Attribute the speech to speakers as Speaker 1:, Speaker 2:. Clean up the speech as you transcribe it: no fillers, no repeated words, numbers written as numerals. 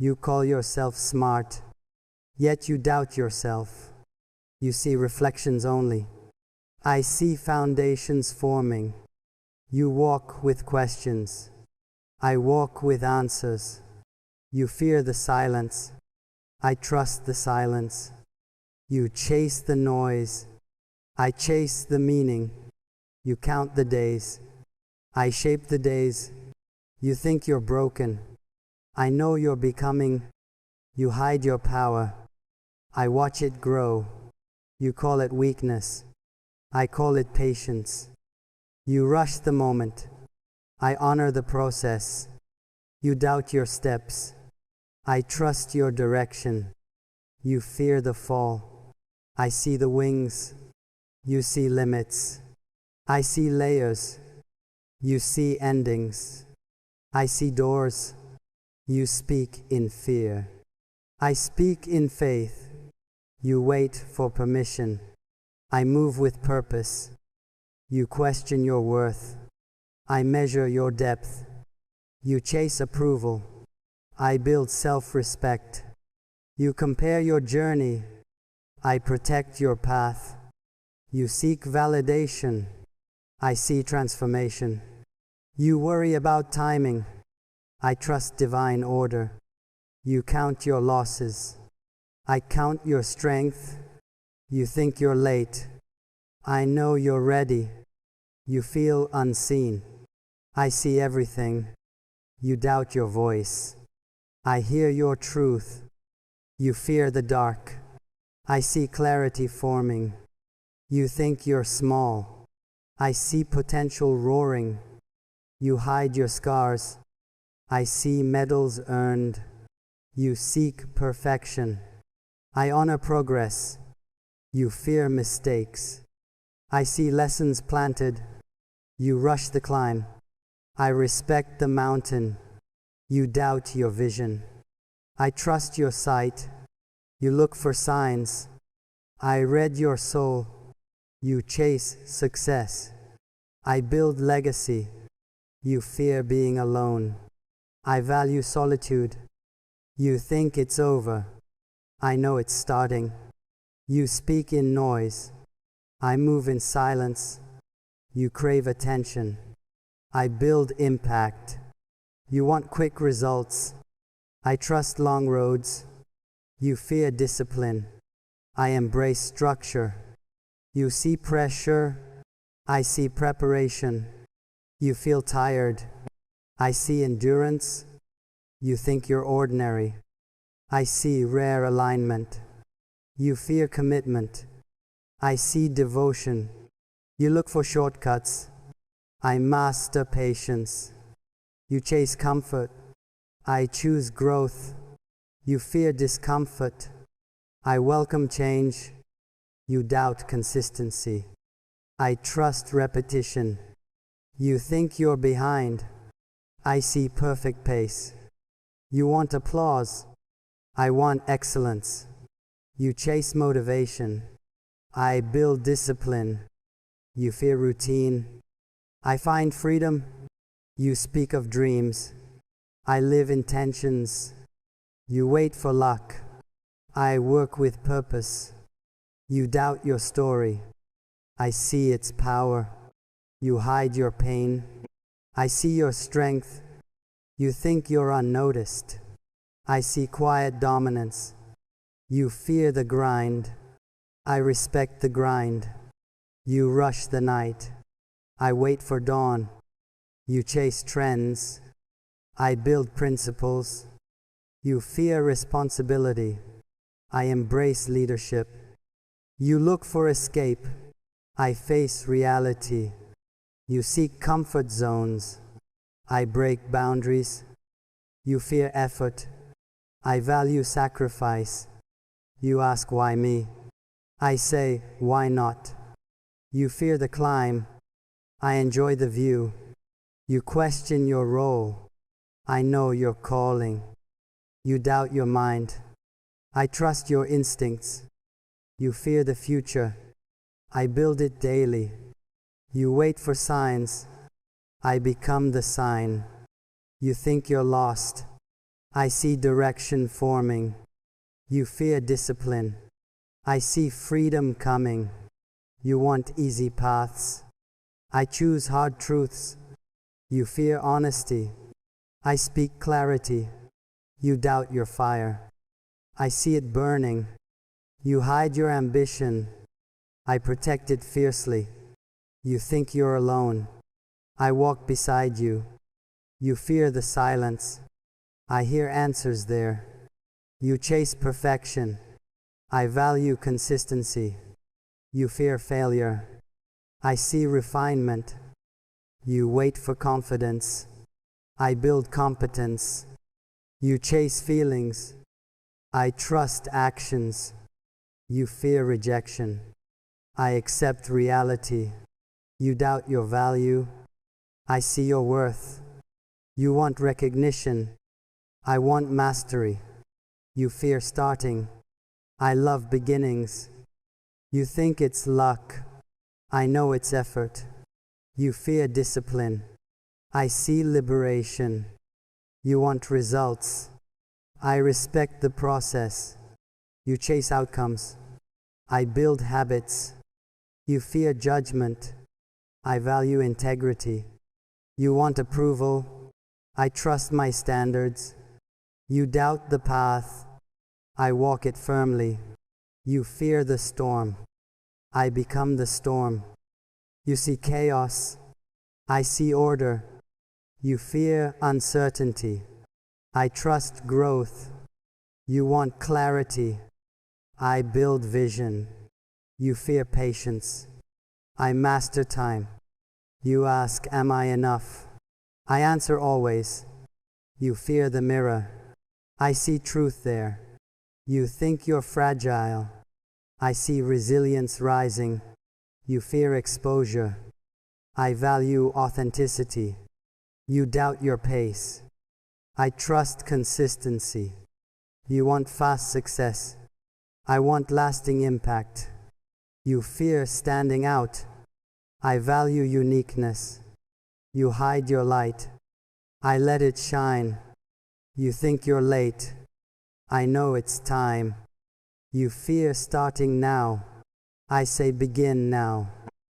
Speaker 1: You call yourself smart, yet you doubt yourself. You see reflections only. I see foundations forming. You walk with questions. I walk with answers. You fear the silence. I trust the silence. You chase the noise. I chase the meaning. You count the days. I shape the days. You think you're broken. I know you're becoming. You hide your power. I watch it grow. You call it weakness. I call it patience. You rush the moment. I honor the process. You doubt your steps. I trust your direction. You fear the fall. I see the wings. You see limits. I see layers. You see endings. I see doors. You speak in fear. I speak in faith. You wait for permission. I move with purpose. You question your worth. I measure your depth. You chase approval. I build self-respect. You compare your journey. I protect your path. You seek validation. I see transformation. You worry about timing. I trust divine order. You count your losses. I count your strength. You think you're late. I know you're ready. You feel unseen. I see everything. You doubt your voice. I hear your truth. You fear the dark. I see clarity forming. You think you're small. I see potential roaring. You hide your scars. I see medals earned. You seek perfection. I honor progress. You fear mistakes. I see lessons planted. You rush the climb. I respect the mountain. You doubt your vision. I trust your sight. You look for signs. I read your soul. You chase success. I build legacy. You fear being alone. I value solitude. You think it's over. I know it's starting. You speak in noise. I move in silence. You crave attention. I build impact. You want quick results. I trust long roads. You fear discipline. I embrace structure. You see pressure. I see preparation. You feel tired. I see endurance. You think you're ordinary. I see rare alignment. You fear commitment. I see devotion. You look for shortcuts. I master patience. You chase comfort. I choose growth. You fear discomfort. I welcome change. You doubt consistency. I trust repetition. You think you're behind. I see perfect pace. You want applause. I want excellence. You chase motivation. I build discipline. You fear routine. I find freedom. You speak of dreams. I live intentions. You wait for luck. I work with purpose. You doubt your story. I see its power. You hide your pain. I see your strength. You think you're unnoticed. I see quiet dominance. You fear the grind. I respect the grind. You rush the night. I wait for dawn. You chase trends. I build principles. You fear responsibility. I embrace leadership. You look for escape. I face reality. You seek comfort zones. I break boundaries. You fear effort. I value sacrifice. You ask why me? I say, why not? You fear the climb. I enjoy the view. You question your role. I know your calling. You doubt your mind. I trust your instincts. You fear the future. I build it daily. You wait for signs. I become the sign. You think you're lost. I see direction forming. You fear discipline. I see freedom coming. You want easy paths. I choose hard truths. You fear honesty. I speak clarity. You doubt your fire. I see it burning. You hide your ambition. I protect it fiercely. You think you're alone. I walk beside you. You fear the silence. I hear answers there. You chase perfection. I value consistency. You fear failure. I see refinement. You wait for confidence. I build competence. You chase feelings. I trust actions. You fear rejection. I accept reality. You doubt your value. I see your worth. You want recognition. I want mastery. You fear starting. I love beginnings. You think it's luck. I know it's effort. You fear discipline. I see liberation. You want results. I respect the process. You chase outcomes. I build habits. You fear judgment. I value integrity. You want approval. I trust my standards. You doubt the path. I walk it firmly. You fear the storm. I become the storm. You see chaos. I see order. You fear uncertainty. I trust growth. You want clarity. I build vision. You fear patience. I master time. You ask, am I enough? I answer always. You fear the mirror. I see truth there. You think you're fragile. I see resilience rising. You fear exposure. I value authenticity. You doubt your pace. I trust consistency. You want fast success. I want lasting impact. You fear standing out. I value uniqueness. You hide your light. I let it shine. You think you're late. I know it's time. You fear starting now. I say begin now.